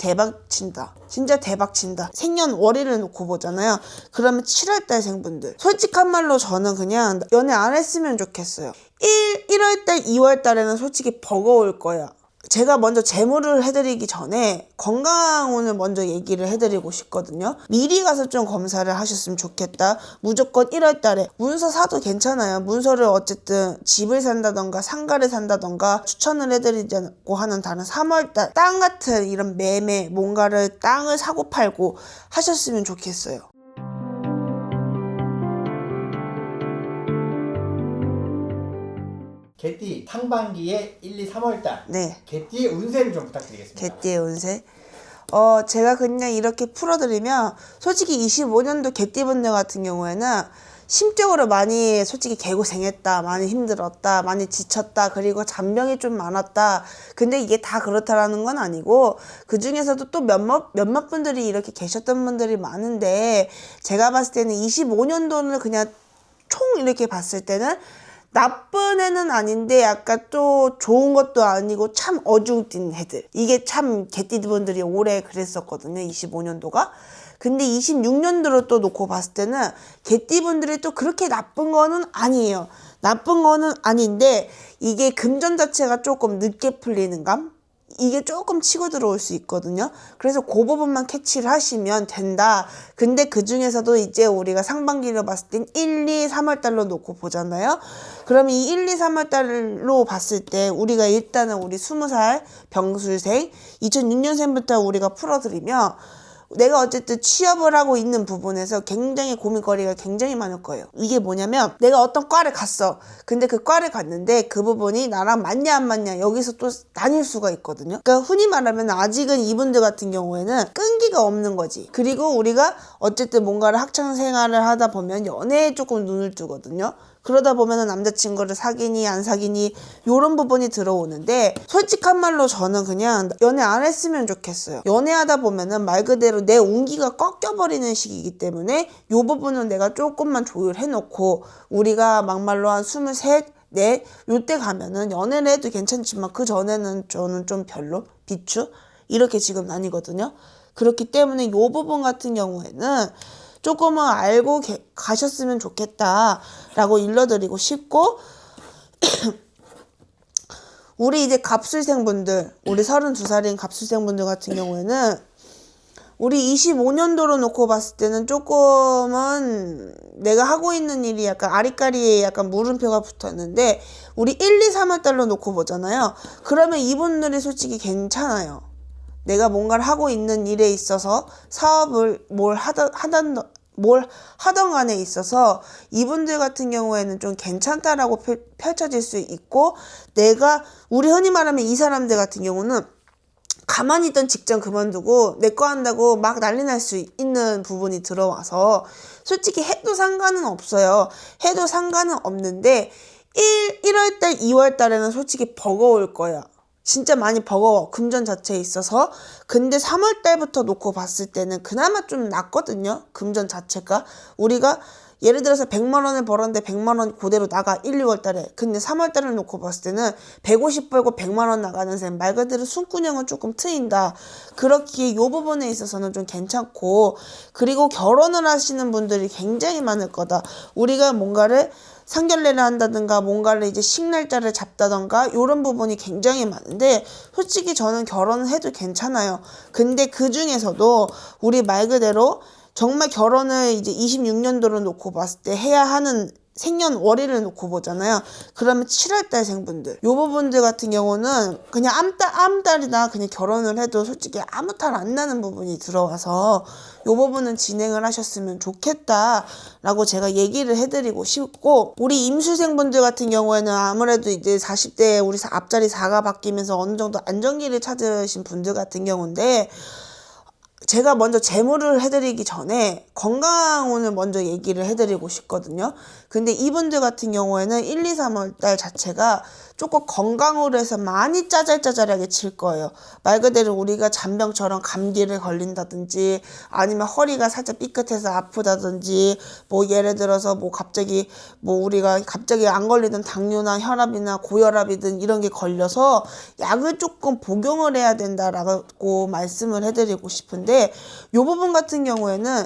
대박 친다. 진짜 대박 친다. 생년월일을 놓고 보잖아요. 그러면 7월달생 분들. 솔직한 말로 저는 그냥 연애 안 했으면 좋겠어요. 1월달, 2월달에는 솔직히 버거울 거야. 제가 먼저 제모를 해드리기 전에 건강운을 먼저 얘기를 해드리고 싶거든요. 미리 가서 좀 검사를 하셨으면 좋겠다. 무조건 1월달에 문서 사도 괜찮아요. 문서를 어쨌든 집을 산다던가 상가를 산다던가 추천을 해드리자고 하는 다른 3월달 땅 같은 이런 매매 뭔가를 땅을 사고 팔고 하셨으면 좋겠어요. 개띠 상반기에 1, 2, 3월달 네. 개띠의 운세를 좀 부탁드리겠습니다. 개띠의 운세. 제가 그냥 이렇게 풀어드리면 솔직히 25년도 개띠분들 같은 경우에는 심적으로 많이 솔직히 개고생했다, 많이 힘들었다, 많이 지쳤다, 그리고 잔병이 좀 많았다. 근데 이게 다 그렇다라는 건 아니고 그 중에서도 또 몇몇 분들이 이렇게 계셨던 분들이 많은데 제가 봤을 때는 25년도는 그냥 총 이렇게 봤을 때는 나쁜 애는 아닌데 약간 또 좋은 것도 아니고 참 어중뛴 애들. 이게 참 개띠분들이 올해 그랬었거든요. 25년도가. 근데 26년도로 또 놓고 봤을 때는 개띠분들이 또 그렇게 나쁜 거는 아니에요. 나쁜 거는 아닌데 이게 금전 자체가 조금 늦게 풀리는 감? 이게 조금 치고 들어올 수 있거든요. 그래서 그 부분만 캐치를 하시면 된다. 근데 그 중에서도 이제 우리가 상반기로 봤을 땐 1, 2, 3월 달로 놓고 보잖아요. 그러면 이 1, 2, 3월 달로 봤을 때 우리가 일단은 우리 20살 병술생 2006년생부터 우리가 풀어드리면 내가 어쨌든 취업을 하고 있는 부분에서 굉장히 고민거리가 굉장히 많을 거예요. 이게 뭐냐면 내가 어떤 과를 갔어. 근데 그 과를 갔는데 그 부분이 나랑 맞냐 안 맞냐 여기서 또 나뉠 수가 있거든요. 그러니까 흔히 말하면 아직은 이분들 같은 경우에는 끈기가 없는 거지. 그리고 우리가 어쨌든 뭔가를 학창생활을 하다 보면 연애에 조금 눈을 뜨거든요. 그러다 보면은 남자친구를 사귀니 안 사귀니 요런 부분이 들어오는데 솔직한 말로 저는 그냥 연애 안 했으면 좋겠어요. 연애하다 보면은 말 그대로 내 운기가 꺾여버리는 시기이기 때문에 요 부분은 내가 조금만 조율해놓고 우리가 막말로 한 23, 요때 가면은 연애를 해도 괜찮지만 그 전에는 저는 좀 별로 비추 이렇게 지금 나뉘거든요. 그렇기 때문에 요 부분 같은 경우에는 조금은 알고 가셨으면 좋겠다라고 일러드리고 싶고 우리 이제 갑술생분들 우리 32살인 갑술생분들 같은 경우에는 우리 25년도로 놓고 봤을 때는 조금은 내가 하고 있는 일이 약간 아리까리에 약간 물음표가 붙었는데 우리 1, 2, 3월 달로 놓고 보잖아요. 그러면 이분들이 솔직히 괜찮아요. 내가 뭔가를 하고 있는 일에 있어서 사업을 뭘 하던 간에 있어서 이분들 같은 경우에는 좀 괜찮다라고 펼쳐질 수 있고 내가 우리 흔히 말하면 이 사람들 같은 경우는 가만히 있던 직장 그만두고 내 거 한다고 막 난리 날 수 있는 부분이 들어와서 솔직히 해도 상관은 없어요. 해도 상관은 없는데 1월달, 2월달에는 솔직히 버거울 거야. 진짜 많이 버거워. 금전 자체에 있어서. 근데 3월달부터 놓고 봤을 때는 그나마 좀 낫거든요. 금전 자체가. 우리가 예를 들어서 100만 원을 벌었는데 100만 원 그대로 나가 1, 2월달에. 근데 3월달을 놓고 봤을 때는 150 벌고 100만 원 나가는 셈. 말 그대로 숨구녕은 조금 트인다. 그렇기에 이 부분에 있어서는 좀 괜찮고 그리고 결혼을 하시는 분들이 굉장히 많을 거다. 우리가 뭔가를 상견례를 한다든가 뭔가를 이제 식날짜를 잡다든가 이런 부분이 굉장히 많은데 솔직히 저는 결혼을 해도 괜찮아요. 근데 그 중에서도 우리 말 그대로 정말 결혼을 이제 26년도로 놓고 봤을 때 해야 하는 생년월일을 놓고 보잖아요. 그러면 7월달생 분들 요 부분들 같은 경우는 그냥 암달이나 그냥 결혼을 해도 솔직히 아무 탈 안 나는 부분이 들어와서 요 부분은 진행을 하셨으면 좋겠다라고 제가 얘기를 해드리고 싶고 우리 임수생 분들 같은 경우에는 아무래도 이제 40대에 우리 앞자리 4가 바뀌면서 어느 정도 안정기를 찾으신 분들 같은 경우인데 제가 먼저 재물을 해드리기 전에 건강운을 먼저 얘기를 해드리고 싶거든요. 근데 이분들 같은 경우에는 1, 2, 3월 달 자체가 조금 건강으로 해서 많이 짜잘짜잘하게 칠 거예요. 말 그대로 우리가 잔병처럼 감기를 걸린다든지 아니면 허리가 살짝 삐끗해서 아프다든지 뭐 예를 들어서 뭐 갑자기 뭐 우리가 갑자기 안 걸리던 당뇨나 혈압이나 고혈압이든 이런 게 걸려서 약을 조금 복용을 해야 된다라고 말씀을 해드리고 싶은데 이 부분 같은 경우에는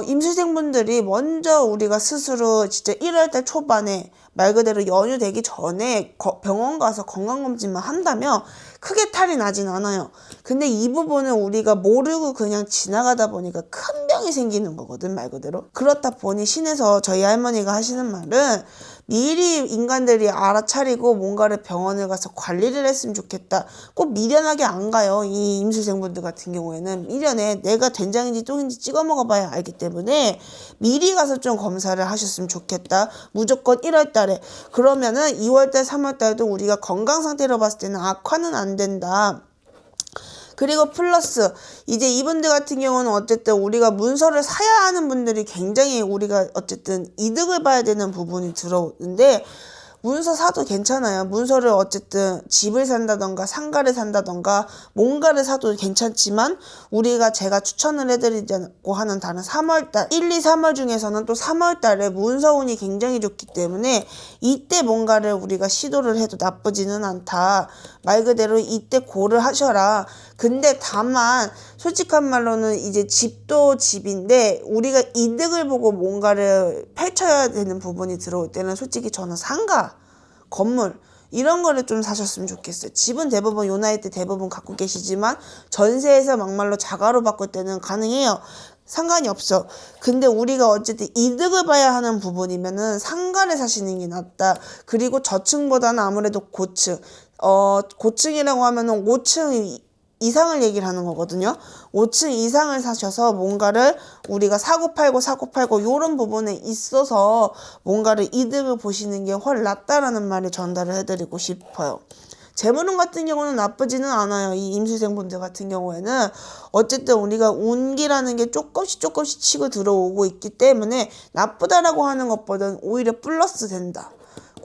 임수생분들이 먼저 우리가 스스로 진짜 1월달 초반에 말 그대로 연휴 되기 전에 병원 가서 건강검진만 한다면 크게 탈이 나진 않아요. 근데 이 부분은 우리가 모르고 그냥 지나가다 보니까 큰 병이 생기는 거거든, 말 그대로. 그렇다 보니 신에서 저희 할머니가 하시는 말은 미리 인간들이 알아차리고 뭔가를 병원을 가서 관리를 했으면 좋겠다. 꼭 미련하게 안 가요. 이 임수생분들 같은 경우에는 미련에 내가 된장인지 똥인지 찍어 먹어봐야 알기 때문에 미리 가서 좀 검사를 하셨으면 좋겠다. 무조건 1월 달에. 그러면은 2월 달, 3월 달도 우리가 건강 상태로 봤을 때는 악화는 안 된다. 그리고 플러스 이제 이분들 같은 경우는 어쨌든 우리가 문서를 사야 하는 분들이 굉장히 우리가 어쨌든 이득을 봐야 되는 부분이 들어오는데 문서 사도 괜찮아요. 문서를 어쨌든 집을 산다던가 상가를 산다던가 뭔가를 사도 괜찮지만 우리가 제가 추천을 해드리자고 하는 다른 3월달 1, 2, 3월 중에서는 또 3월달에 문서운이 굉장히 좋기 때문에 이때 뭔가를 우리가 시도를 해도 나쁘지는 않다. 말 그대로 이때 고를 하셔라. 근데 다만 솔직한 말로는 이제 집도 집인데 우리가 이득을 보고 뭔가를 펼쳐야 되는 부분이 들어올 때는 솔직히 저는 상가, 건물 이런 거를 좀 사셨으면 좋겠어요. 집은 대부분 요 나이 때 대부분 갖고 계시지만 전세에서 막말로 자가로 바꿀 때는 가능해요. 상관이 없어. 근데 우리가 어쨌든 이득을 봐야 하는 부분이면은 상가를 사시는 게 낫다. 그리고 저층보다는 아무래도 고층. 고층이라고 하면은 5층 이상을 얘기를 하는 거거든요. 5층 이상을 사셔서 뭔가를 우리가 사고 팔고 요런 부분에 있어서 뭔가를 이득을 보시는 게 훨 낫다라는 말을 전달을 해드리고 싶어요. 재물운 같은 경우는 나쁘지는 않아요. 이 임수생분들 같은 경우에는 어쨌든 우리가 운기라는 게 조금씩 치고 들어오고 있기 때문에 나쁘다라고 하는 것보다는 오히려 플러스 된다.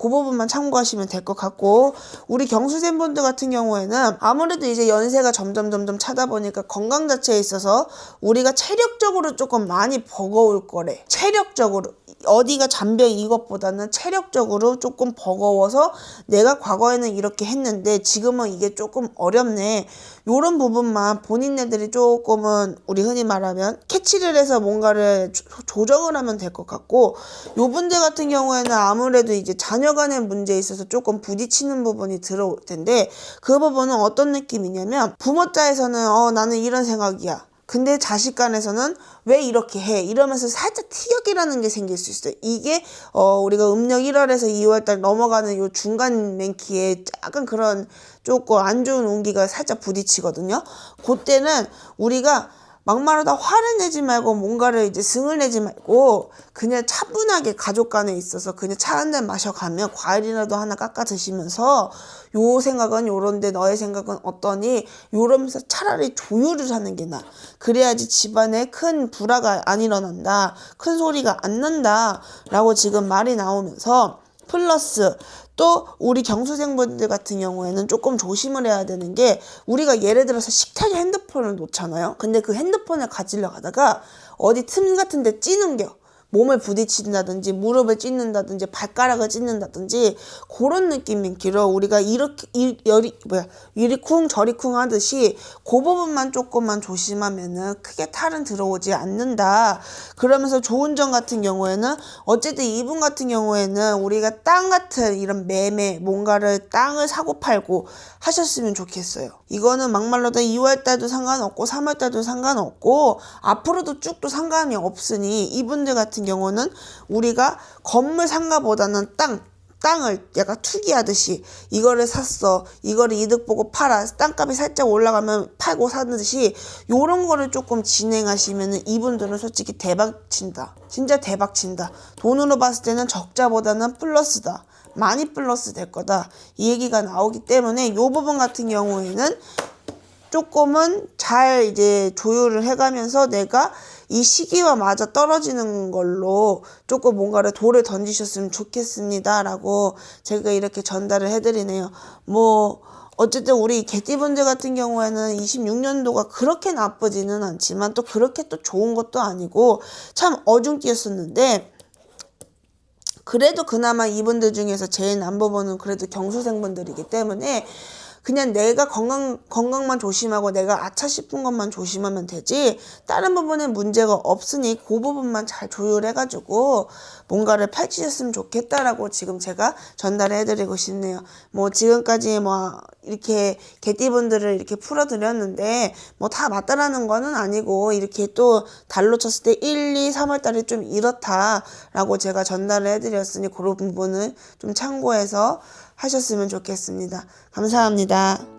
그 부분만 참고하시면 될 것 같고 우리 경수생분들 같은 경우에는 아무래도 이제 연세가 점점 차다 보니까 건강 자체에 있어서 우리가 체력적으로 조금 많이 버거울 거래. 체력적으로 어디가 잔병 이것보다는 체력적으로 조금 버거워서 내가 과거에는 이렇게 했는데 지금은 이게 조금 어렵네. 요런 부분만 본인네들이 조금은 우리 흔히 말하면 캐치를 해서 뭔가를 조정을 하면 될 것 같고 요 분들 같은 경우에는 아무래도 이제 자녀 간의 문제에 있어서 조금 부딪히는 부분이 들어올 텐데 그 부분은 어떤 느낌이냐면 부모자에서는 나는 이런 생각이야. 근데 자식 간에서는 왜 이렇게 해? 이러면서 살짝 티격이라는 게 생길 수 있어요. 이게 우리가 음력 1월에서 2월달 넘어가는 요 중간 맹키에 약간 그런 조금 안 좋은 운기가 살짝 부딪히거든요. 그때는 우리가 막말하다 화를 내지 말고 뭔가를 이제 승을 내지 말고 그냥 차분하게 가족 간에 있어서 그냥 차 한 잔 마셔가면 과일이라도 하나 깎아 드시면서 요 생각은 요런데 너의 생각은 어떠니? 요러면서 차라리 조율을 하는 게 나아. 그래야지 집안에 큰 불화가 안 일어난다. 큰 소리가 안 난다. 라고 지금 말이 나오면서 플러스 또 우리 경수생분들 같은 경우에는 조금 조심을 해야 되는 게 우리가 예를 들어서 식탁에 핸드폰을 놓잖아요. 근데 그 핸드폰을 가지려 하다가 어디 틈 같은 데 찌는겨. 몸을 부딪힌다든지 무릎을 찢는다든지 발가락을 찢는다든지 그런 느낌인 길어 우리가 이렇게 이리 쿵 저리 쿵 하듯이 그 부분만 조금만 조심하면은 크게 탈은 들어오지 않는다. 그러면서 좋은 점 같은 경우에는 어쨌든 이분 같은 경우에는 우리가 땅 같은 이런 매매 뭔가를 땅을 사고 팔고 하셨으면 좋겠어요. 이거는 막말로도 2월달도 상관없고 3월달도 상관없고 앞으로도 쭉 또 상관이 없으니 이분들 같은 경우는 우리가 건물 상가보다는 땅을 약간 투기하듯이 이거를 샀어. 이거를 이득 보고 팔아. 땅값이 살짝 올라가면 팔고 사는 듯이 요런 거를 조금 진행하시면은 이분들은 솔직히 대박 친다. 진짜 대박 친다. 돈으로 봤을 때는 적자보다는 플러스다. 많이 플러스 될 거다. 이 얘기가 나오기 때문에 요 부분 같은 경우에는 조금은 잘 이제 조율을 해가면서 내가 이 시기와 맞아 떨어지는 걸로 조금 뭔가를 돌을 던지셨으면 좋겠습니다라고 제가 이렇게 전달을 해드리네요. 뭐 어쨌든 우리 개띠분들 같은 경우에는 26년도가 그렇게 나쁘지는 않지만 또 그렇게 또 좋은 것도 아니고 참 어중뛰었었는데, 그래도 그나마 이분들 중에서 제일 넘버원은 그래도 경수생분들이기 때문에 그냥 내가 건강만 조심하고 내가 아차 싶은 것만 조심하면 되지 다른 부분엔 문제가 없으니 그 부분만 잘 조율해가지고 뭔가를 펼치셨으면 좋겠다라고 지금 제가 전달을 해드리고 싶네요. 뭐 지금까지 뭐 이렇게 개띠분들을 이렇게 풀어드렸는데 뭐 다 맞다라는 거는 아니고 이렇게 또 달로 쳤을 때 1, 2, 3월 달이 좀 이렇다라고 제가 전달을 해드렸으니 그런 부분을 좀 참고해서 하셨으면 좋겠습니다. 감사합니다.